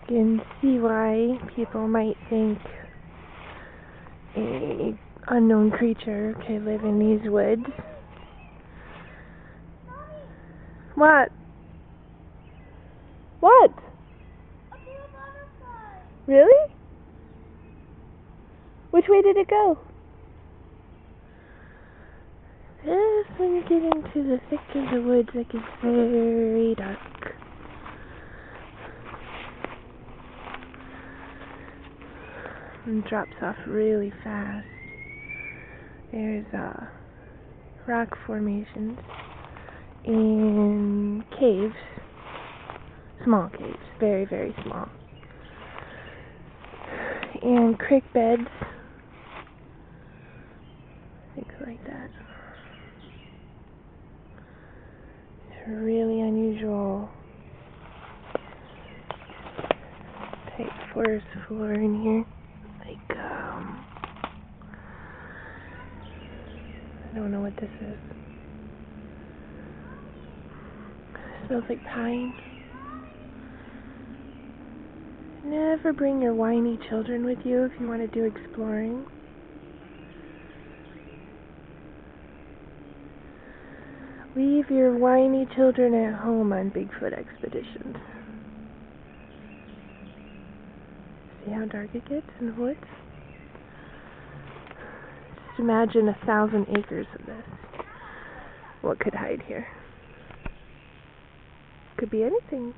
You can see why people might think a unknown creature could live in these woods. What? What? A blue butterfly. Really? Which way did it go? Just when you get into the thick of the woods, it gets very dark. And drops off really fast. There's rock formations and caves, small caves, very, very small, and creek beds, things like that. It's a really unusual type forest floor in here. Like, I don't know what this is. It smells like pine. Never bring your whiny children with you if you want to do exploring. Leave your whiny children at home on Bigfoot expeditions. See how dark it gets in the woods? Just imagine 1,000 acres of this. What could hide here? Could be anything.